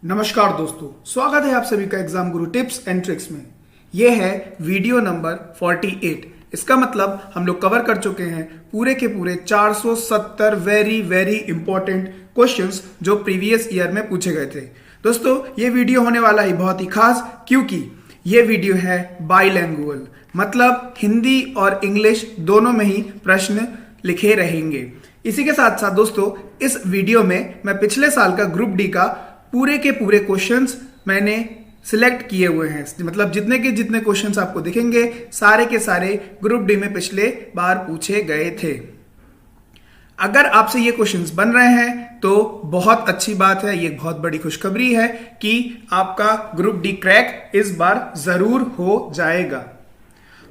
नमस्कार दोस्तों, स्वागत है आप सभी का exam Guru tips and tricks में। यह है वीडियो नंबर 48। इसका मतलब हम लोग कवर कर चुके हैं पूरे के पूरे 470 वेरी इंपॉर्टेंट क्वेश्चंस जो प्रीवियस ईयर में पूछे गए थे। दोस्तों, ये वीडियो होने वाला है बहुत ही खास, क्योंकि ये वीडियो है बाइलैंगुअल, मतलब हिंदी और इंग्लिश दोनों में ही प्रश्न लिखे रहेंगे। इसी के साथ साथ दोस्तों, इस वीडियो में मैं पिछले साल का ग्रुप डी का पूरे के पूरे क्वेश्चंस मैंने सिलेक्ट किए हुए हैं। मतलब जितने के जितने क्वेश्चंस आपको दिखेंगे सारे के सारे ग्रुप डी में पिछले बार पूछे गए थे। अगर आपसे ये क्वेश्चंस बन रहे हैं तो बहुत अच्छी बात है, ये बहुत बड़ी खुशखबरी है कि आपका ग्रुप डी क्रैक इस बार जरूर हो जाएगा।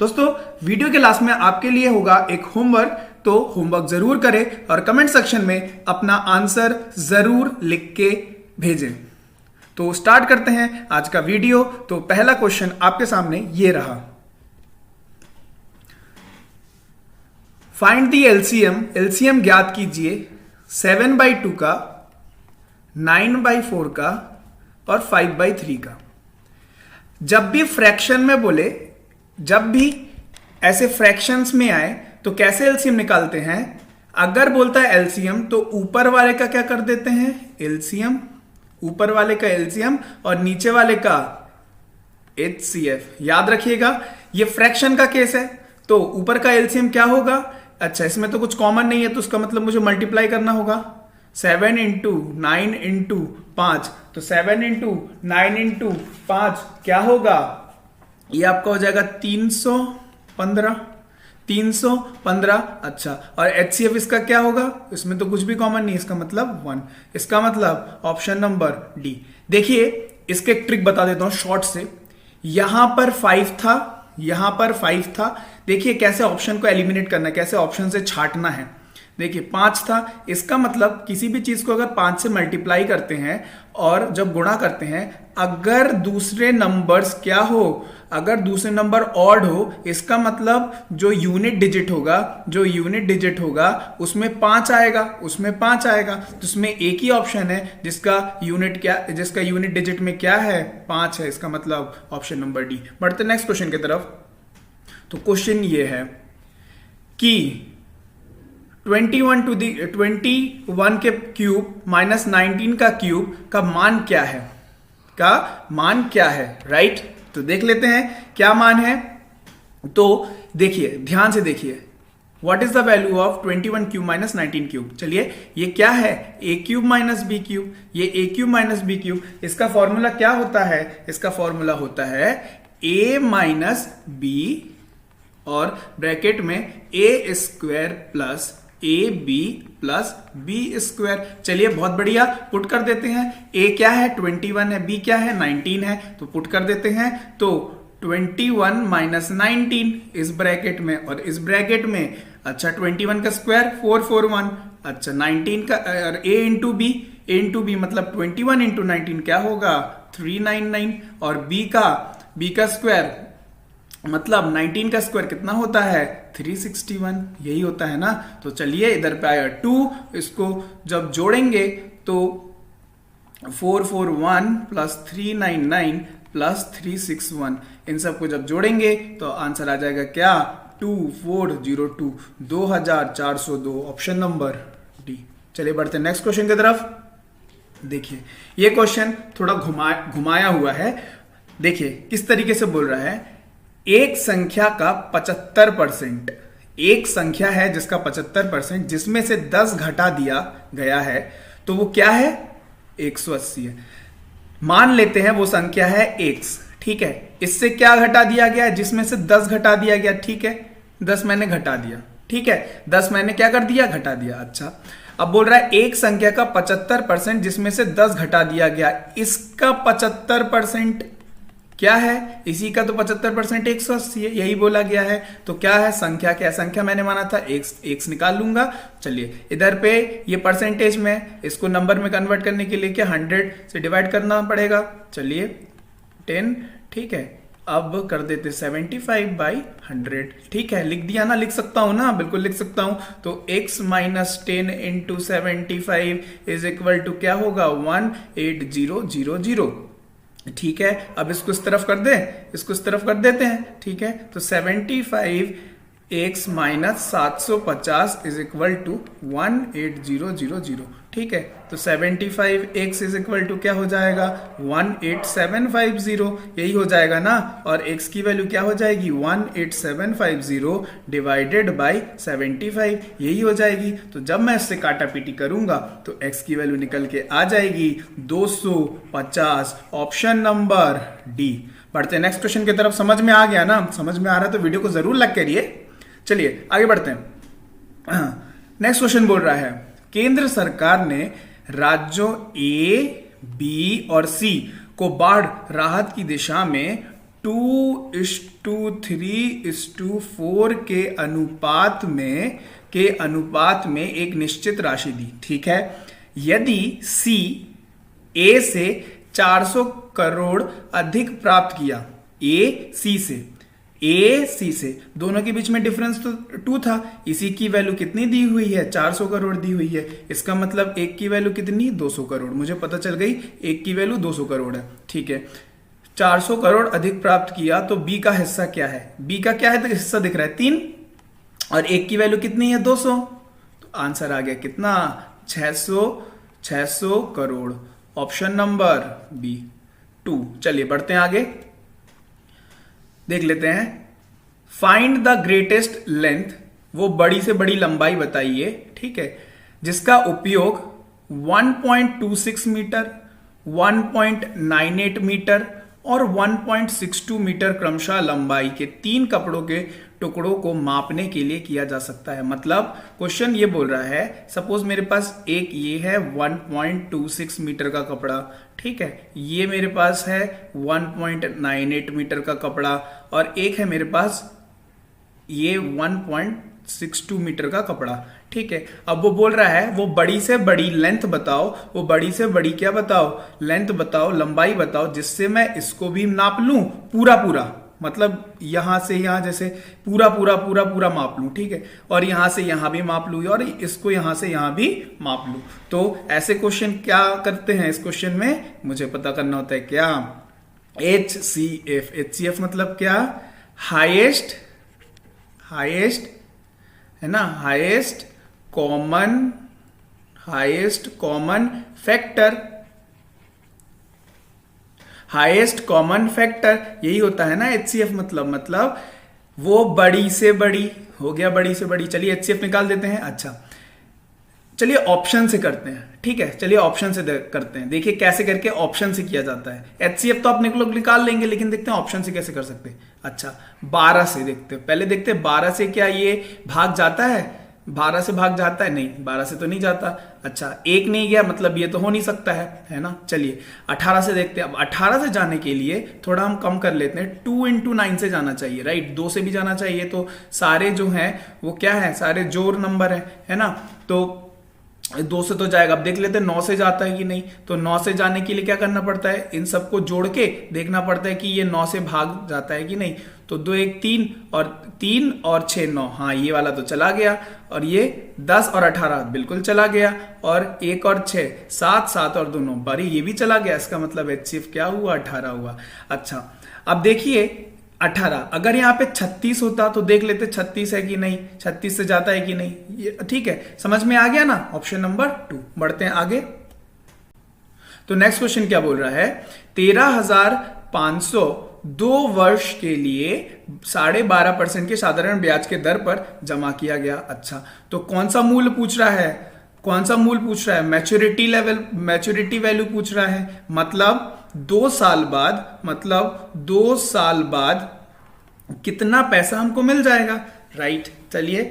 दोस्तों, वीडियो के लास्ट में आपके लिए होगा एक होमवर्क, तो होमवर्क जरूर करें और कमेंट सेक्शन में अपना आंसर जरूर लिख के भेजें। तो स्टार्ट करते हैं आज का वीडियो। तो पहला क्वेश्चन आपके सामने ये रहा। फाइंड दी एलसीएम, एलसीएम ज्ञात कीजिए 7/2 का, 9/4 का और 5/3 का। जब भी फ्रैक्शन में बोले, जब भी ऐसे फ्रैक्शंस में आए तो कैसे एलसीएम निकालते हैं। अगर बोलता है एलसीएम तो ऊपर वाले का क्या कर देते हैं, एलसीएम, ऊपर वाले का एलसीएम और नीचे वाले का एचसीएफ। याद रखिएगा, ये फ्रैक्शन का केस है तो ऊपर का एलसीएम क्या होगा। अच्छा, इसमें तो कुछ कॉमन नहीं है तो उसका मतलब मुझे मल्टीप्लाई करना होगा। 7 इंटू 9 इंटू 5, तो 7 इंटू 9 इंटू 5 क्या होगा, ये आपका हो जाएगा 315। अच्छा, और एचसीएफ इसका क्या होगा, इसमें तो कुछ भी कॉमन नहीं, इसका मतलब 1। इसका मतलब ऑप्शन नंबर डी। देखिए, इसके एक ट्रिक बता देता हूं शॉर्ट से। यहां पर 5 था, यहां पर 5 था। देखिए कैसे ऑप्शन को एलिमिनेट करना है, कैसे ऑप्शन से छाटना है। देखिए 5 था, इसका मतलब किसी भी चीज को अगर 5 से मल्टीप्लाई करते हैं और जब गुणा करते हैं, अगर दूसरे नंबर्स क्या हो, अगर दूसरे नंबर ऑड हो, इसका मतलब जो यूनिट डिजिट होगा उसमें 5 आएगा, तो उसमें एक ही ऑप्शन है जिसका यूनिट डिजिट में क्या है, 5 है। इसका मतलब ऑप्शन नंबर डी। बढ़ते नेक्स्ट क्वेश्चन की तरफ। तो क्वेश्चन ये है कि 21 के क्यूब माइनस 19 का क्यूब का मान क्या है, राइट। तो देख लेते हैं क्या मान है। तो देखिए, ध्यान से देखिए, what is the value of 21 cube minus 19 cube. चलिए, ये क्या है, a cube minus b cube, ये a cube minus b cube. इसका फॉर्मूला क्या होता है, इसका फॉर्मूला होता है ए माइनस बी और ब्रैकेट में a square plus a b plus b square. चलिए, बहुत बढ़िया, पुट कर देते हैं। ए क्या है, 21 है, बी क्या है, 19 है, तो पुट कर देते हैं। तो 21 माइनस 19 इस ब्रैकेट में, और इस ब्रैकेट में अच्छा 21 का स्क्वायर 441। अच्छा, 19 का और ए इंटू बी मतलब 21 इंटू 19 क्या होगा, 399। और बी का स्क्वायर मतलब 19 का स्क्वायर कितना होता है, 361, यही होता है ना। तो चलिए, इधर पे आया 2, इसको जब जोड़ेंगे तो 441 प्लस 399 प्लस 361, इन सबको जब जोड़ेंगे तो आंसर आ जाएगा क्या, 2402, 2402, ऑप्शन नंबर डी। चलिए बढ़ते हैं नेक्स्ट क्वेश्चन की तरफ। देखिए, ये क्वेश्चन थोड़ा घुमाया हुआ है। देखिए किस तरीके से बोल रहा है, एक संख्या का 75%, एक संख्या है जिसका 75%, जिसमें से 10 घटा दिया गया है, तो वो क्या है, 180 है। मान लेते हैं वो संख्या है x, ठीक है। इससे क्या घटा दिया गया है, जिसमें से 10 घटा दिया गया, ठीक है। 10 मैंने घटा दिया, ठीक है, 10 मैंने क्या कर दिया, घटा दिया। अच्छा, अब बोल रहा है एक संख्या का 75%, जिसमें से 10 घटा दिया गया। इसका 75% क्या है, इसी का तो 75% 180 है, यही बोला गया है। तो क्या है, संख्या क्या, संख्या मैंने माना था x निकाल लूंगा। चलिए, इधर पे ये परसेंटेज में, इसको नंबर में कन्वर्ट करने के लिए क्या 100 से डिवाइड करना पड़ेगा। चलिए 10, ठीक है, अब कर देते 75/100। ठीक है, लिख दिया ना, लिख सकता हूं ना, बिल्कुल लिख सकता हूं। तो x minus 10 into 75 is equal to क्या होगा, 18000। ठीक है, अब इसको इस तरफ कर दे, इसको इस तरफ कर देते हैं। ठीक है, तो 75 x minus 750 is equal to 18000। ठीक है, तो 75x इज इक्वल टू क्या हो जाएगा, 18750। यही हो जाएगा ना, और x की वैल्यू क्या हो जाएगी, 18750 डिवाइडेड बाई 75, यही हो जाएगी। तो जब मैं इससे काटा पीटी करूंगा तो x की वैल्यू निकल के आ जाएगी 250। Option number D. बढ़ते हैं नेक्स्ट क्वेश्चन की तरफ। समझ में आ गया ना, समझ में आ रहा है तो वीडियो को जरूर लाइक करिए। चलिए आगे बढ़ते हैं। नेक्स्ट क्वेश्चन बोल रहा है, केंद्र सरकार ने राज्यों ए, बी और सी को बाढ़ राहत की दिशा में 2:3:4 के अनुपात में एक निश्चित राशि दी। ठीक है, यदि सी ए से 400 करोड़ अधिक प्राप्त किया, ए सी से दोनों के बीच में डिफरेंस तो 2 था, इसी की वैल्यू कितनी दी हुई है, 400 करोड़ दी हुई है। इसका मतलब एक की वैल्यू कितनी, 200 करोड़। मुझे पता चल गई एक की वैल्यू 200 करोड़ है। ठीक है, 400 करोड़ अधिक प्राप्त किया, तो बी का हिस्सा क्या है, बी का क्या है, तो हिस्सा दिख रहा है 3, और एक की वैल्यू कितनी है, 200। तो आंसर आ गया कितना, 600 करोड़। Option number B 2। चलिए बढ़ते हैं आगे, देख लेते हैं। फाइंड द ग्रेटेस्ट लेंथ, वो बड़ी से बड़ी लंबाई बताइए। ठीक है, जिसका उपयोग 1.26 मीटर, 1.98 मीटर और 1.62 मीटर क्रमशः लंबाई के 3 कपड़ों के टुकड़ों को मापने के लिए किया जा सकता है। मतलब क्वेश्चन ये बोल रहा है, सपोज मेरे पास एक ये है 1.26 मीटर का कपड़ा। ठीक है, ये मेरे पास है 1.98 मीटर का कपड़ा, और एक है मेरे पास ये 1.62 मीटर का कपड़ा। ठीक है, अब वो बोल रहा है वो बड़ी से बड़ी लेंथ बताओ, वो बड़ी से बड़ी क्या बताओ, लेंथ बताओ, लंबाई बताओ, जिससे मैं इसको भी नाप लूं पूरा, मतलब यहां से यहां जैसे पूरा माप लूं। ठीक है, और यहां से यहां भी माप लूं, और इसको यहां से यहां भी माप लूं। तो ऐसे क्वेश्चन क्या करते हैं, इस क्वेश्चन में मुझे पता करना होता है क्या, HCF मतलब क्या, हाईएस्ट है ना, highest common factor, highest common factor, यही होता है ना HCF मतलब वो बड़ी से बड़ी हो गया, बड़ी से बड़ी। चलिए HCF निकाल देते हैं। अच्छा चलिए ऑप्शन से करते हैं। ठीक है, चलिए ऑप्शन से करते हैं, देखिए कैसे करके ऑप्शन से किया जाता है। HCF तो अपने लोग निकाल लेंगे, लेकिन देखते हैं ऑप्शन से कैसे कर सकते हैं। अच्छा 12 से देखते हैं, पहले देखते हैं 12 से क्या ये भाग जाता है, 12 से भाग जाता है, नहीं 12 से तो नहीं जाता। अच्छा एक नहीं गया, मतलब ये तो हो नहीं सकता है ना। चलिए 18 से देखते हैं। अब 18 से जाने के लिए थोड़ा हम कम कर लेते हैं, 2 × 9 से जाना चाहिए, राइट, 2 से भी जाना चाहिए। तो सारे जो हैं वो क्या है, सारे जोड़ नंबर है ना। तो 2 से तो जाएगा। अब देख लेते हैं 9 से जाता है कि नहीं। तो 9 से जाने के लिए क्या करना पड़ता है, इन सबको जोड़ के देखना पड़ता है कि ये 9 से भाग जाता है कि नहीं। तो 2 1 3 और 6 9, हाँ ये वाला तो चला गया। और ये 10 और 18 बिल्कुल चला गया। और 1 और 6 7 7 और 2 9, बारी ये भी चला गया। इसका मतलब HCF क्या हुआ, 18 हुआ। अच्छा अब देखिए 18, अगर यहाँ पे 36 होता तो देख लेते 36 है कि नहीं, 36 से जाता है कि नहीं। ठीक है, समझ में आ गया ना, ऑप्शन नंबर 2। बढ़ते हैं आगे। तो नेक्स्ट क्वेश्चन क्या बोल रहा है, 13,500 2 वर्ष के लिए 12.5% के साधारण ब्याज के दर पर जमा किया गया। अच्छा तो कौन सा मूल्य पूछ रहा है, कौन सा मूल्य पूछ रहा है, मैच्योरिटी वैल्यू पूछ रहा है। मतलब 2 साल बाद कितना पैसा हमको मिल जाएगा, राइट। चलिए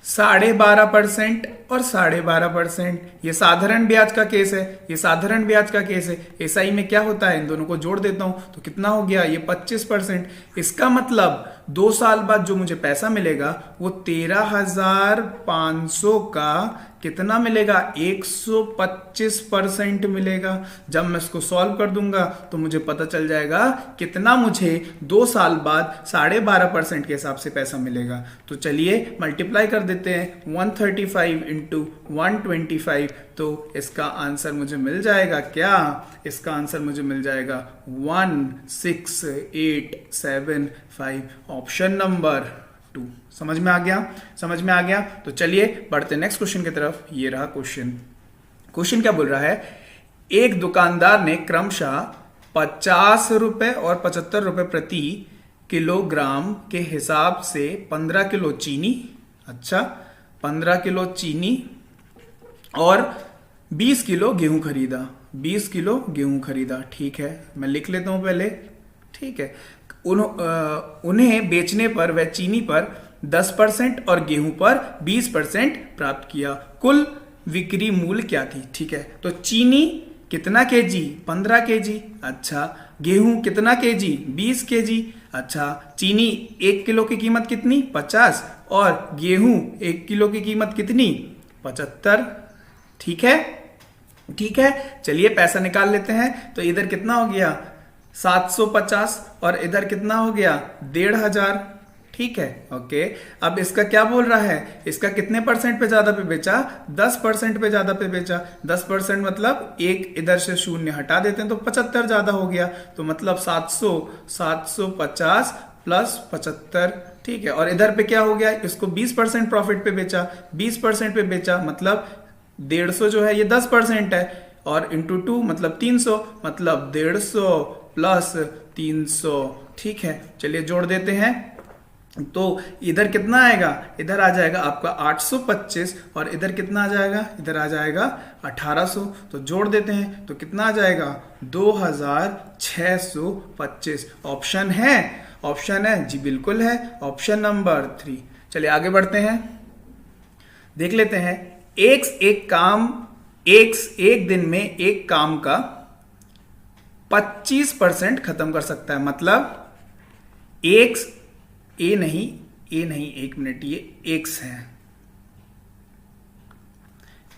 12.5% और 12.5%, ये साधारण ब्याज का केस है, ये साधारण ब्याज का केस है। एसआई में क्या होता है, इन दोनों को जोड़ देता हूं तो कितना हो गया, ये 25%। इसका मतलब 2 साल बाद जो मुझे पैसा मिलेगा वो 13,500 का कितना मिलेगा, 125% मिलेगा। जब मैं इसको सॉल्व कर दूंगा तो मुझे पता चल जाएगा कितना मुझे 2 साल बाद 12.5% के हिसाब से पैसा मिलेगा। तो चलिए मल्टीप्लाई कर देते हैं, 135 इंटू 125, तो इसका आंसर मुझे मिल जाएगा क्या, इसका आंसर मुझे मिल जाएगा 16875, ऑप्शन नंबर 2। समझ में आ गया, समझ में आ गया। तो चलिए बढ़ते नेक्स्ट क्वेश्चन की तरफ। ये रहा क्वेश्चन। क्वेश्चन क्या बोल रहा है, एक दुकानदार ने क्रमशः 50 रुपए और 75 रुपए प्रति किलोग्राम के हिसाब से 15 किलो चीनी, अच्छा 15 किलो चीनी और 20 किलो गेहूं खरीदा, 20 किलो गेहूं खरीदा। ठीक है, मैं लिख लेता हूं पहले। ठीक है, उन्हें बेचने पर वह चीनी पर 10% और गेहूं पर 20% प्राप्त किया। कुल बिक्री मूल्य क्या थी। ठीक है, तो चीनी कितना केजी, 15 केजी। अच्छा, गेहूं कितना केजी, 20 केजी। अच्छा, चीनी 1 किलो की कीमत कितनी, 50, और गेहूं 1 किलो की कीमत कितनी, 75। ठीक है, ठीक है, चलिए पैसा निकाल लेते हैं। तो इधर कितना हो गया, 750, और इधर कितना हो गया, 1500। ठीक है, ओके। अब इसका क्या बोल रहा है, इसका कितने परसेंट पे ज्यादा पे बेचा, 10% पे ज्यादा पे बेचा। 10% मतलब एक इधर से शून्य हटा देते हैं तो 75 ज्यादा हो गया। तो मतलब 750 प्लस 75। ठीक है, और इधर पे क्या हो गया, इसको 20% प्रॉफिट पे बेचा, 20% पे बेचा, मतलब 150 जो है ये 10% है, और इंटू 2 मतलब 300, मतलब 150 प्लस 300। ठीक है, चलिए जोड़ देते हैं। तो इधर कितना आएगा, इधर आ जाएगा आपका 825, और इधर कितना आ जाएगा, इधर आ जाएगा 1800। तो जोड़ देते हैं तो कितना आ जाएगा, 2625। ऑप्शन है, ऑप्शन है जी, बिल्कुल है, ऑप्शन नंबर 3। चलिए आगे बढ़ते हैं, देख लेते हैं। एक दिन में एक काम का 25% खत्म कर सकता है। मतलब ए नहीं, एक मिनट, ये एक्स है।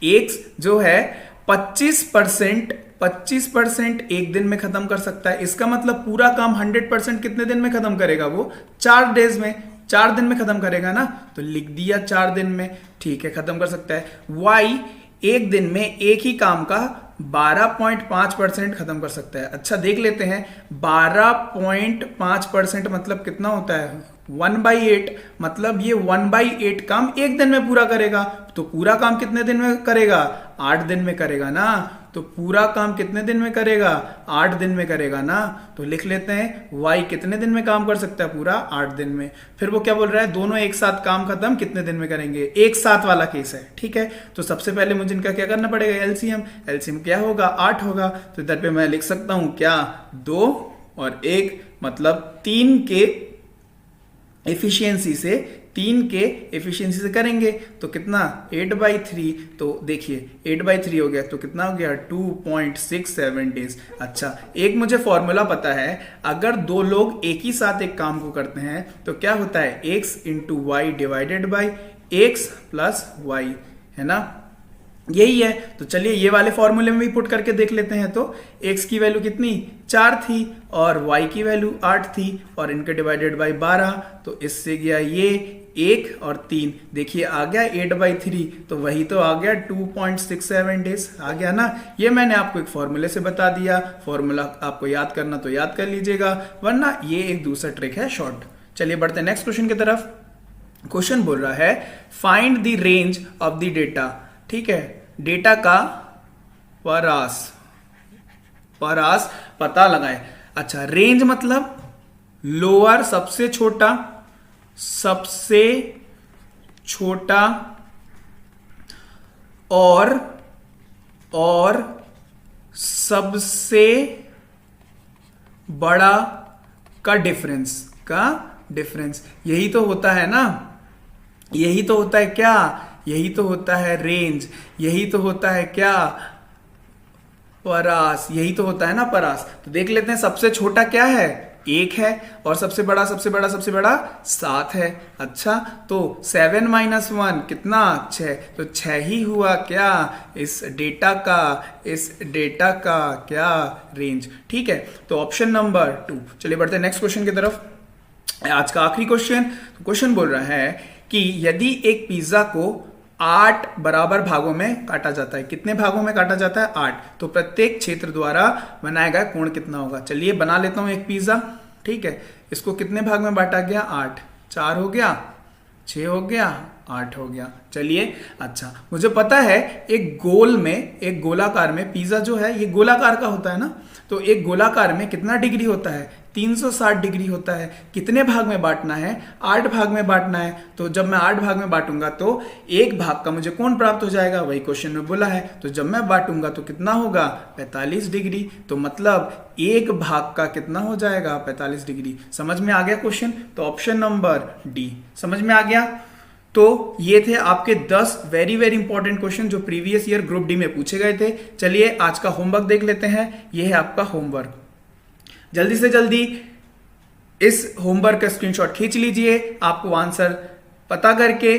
एक्स जो है 25% एक दिन में खत्म कर सकता है। इसका मतलब पूरा काम 100% कितने दिन में खत्म करेगा, वो 4 डेज में, 4 दिन में खत्म करेगा ना। तो लिख दिया 4 दिन में। ठीक है, खत्म कर सकता है। वाई एक दिन में एक ही काम का 12.5% खत्म कर सकता है। अच्छा देख लेते हैं, 12.5% मतलब कितना होता है, 1/8। मतलब ये 1/8 काम एक दिन में पूरा करेगा। तो पूरा काम कितने दिन में करेगा, 8 दिन में करेगा ना। तो पूरा काम कितने दिन में करेगा, 8 दिन में करेगा ना। तो लिख लेते हैं y कितने दिन में काम कर सकता है, पूरा 8 दिन में। फिर वो क्या बोल रहा है, दोनों एक साथ काम खत्म कितने दिन में करेंगे, एक साथ वाला केस है। ठीक है, तो सबसे पहले मुझे इनका क्या करना पड़ेगा, एलसीएम। एलसीएम क्या होगा, 8 होगा। तो इधर पे मैं लिख सकता हूं क्या, 2 और 1, मतलब 3 के एफिशिएंसी से, 3 के एफिशिएंसी से करेंगे तो कितना, 8/3। तो देखिए 8/3 हो गया, तो कितना हो गया, 2.67 डेज। अच्छा, एक मुझे फॉर्मूला पता है, अगर 2 लोग एक ही साथ एक काम को करते हैं तो क्या होता है, x into y divided by x plus y, है ना, यही है। तो चलिए ये वाले फॉर्मूले में भी पुट करके देख लेते हैं। तो x की वैल्यू कितनी, 4 थी, और y की वैल्यू 8 थी, और इनके डिवाइडेड बाई 12। तो इससे गया ये 1 और 3, देखिए आ गया 8/3। तो वही तो आ गया 2.67 डेज, आ गया ना। ये मैंने आपको एक फॉर्मूले से बता दिया। फॉर्मूला आपको याद करना तो याद कर लीजिएगा, वरना ये एक दूसरा ट्रिक है शॉर्ट। चलिए बढ़ते हैं नेक्स्ट क्वेश्चन की तरफ। क्वेश्चन बोल रहा है, find the range of the data. ठीक है, डेटा का परास पता लगाए। अच्छा, रेंज मतलब लोअर, सबसे छोटा और सबसे बड़ा का डिफरेंस। यही तो होता है ना, यही तो होता है क्या, यही तो होता है रेंज, यही तो होता है क्या, परास, यही तो होता है ना परास। तो देख लेते हैं सबसे छोटा क्या है, 1 है और सबसे बड़ा 7 है। अच्छा, तो 7 - 1 कितना? 6। तो 6 ही हुआ क्या इस डेटा का क्या रेंज। ठीक है, तो ऑप्शन नंबर 2। चलिए बढ़ते हैं नेक्स्ट क्वेश्चन की तरफ। आज का आखिरी क्वेश्चन। तो क्वेश्चन बोल रहा है कि यदि एक पिज्जा को 8 बराबर भागों में काटा जाता है, कितने भागों में काटा जाता है? 8। तो प्रत्येक क्षेत्र द्वारा बनाया गया कोण कितना होगा? चलिए बना लेता हूं एक पिज्जा। ठीक है, इसको कितने भाग में बांटा गया? 8। 4 हो गया, 6 हो गया, 8 हो गया। चलिए, अच्छा मुझे पता है एक गोलाकार में पिज्जा जो है ये गोलाकार का होता है ना, तो एक गोलाकार में कितना डिग्री होता है? 360 डिग्री होता है। कितने भाग में बांटना है? 8 भाग में बांटना है। तो जब मैं 8 भाग में बांटूंगा तो एक भाग का मुझे कोण प्राप्त हो जाएगा, वही क्वेश्चन में बोला है। तो जब मैं बांटूंगा तो कितना होगा? 45 डिग्री। तो मतलब एक भाग का कितना हो जाएगा? 45 डिग्री। समझ में आ गया क्वेश्चन? तो ऑप्शन नंबर डी समझ में आ गया। तो ये थे आपके 10 वेरी वेरी इंपॉर्टेंट क्वेश्चन जो प्रीवियस ईयर ग्रुप डी में पूछे गए थे। चलिए आज का होमवर्क देख लेते हैं। ये है आपका होमवर्क। जल्दी से जल्दी इस होमवर्क का स्क्रीनशॉट खींच लीजिए। आपको आंसर पता करके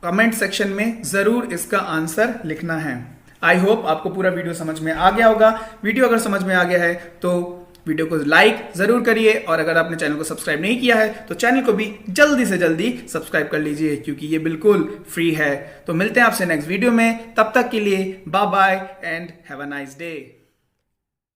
कमेंट सेक्शन में जरूर इसका आंसर लिखना है। आई होप आपको पूरा वीडियो समझ में आ गया होगा। वीडियो अगर समझ में आ गया है तो वीडियो को लाइक जरूर करिए, और अगर आपने चैनल को सब्सक्राइब नहीं किया है तो चैनल को भी जल्दी से जल्दी सब्सक्राइब कर लीजिए, क्योंकि ये बिल्कुल फ्री है। तो मिलते हैं आपसे नेक्स्ट वीडियो में। तब तक के लिए bye bye and have a nice day.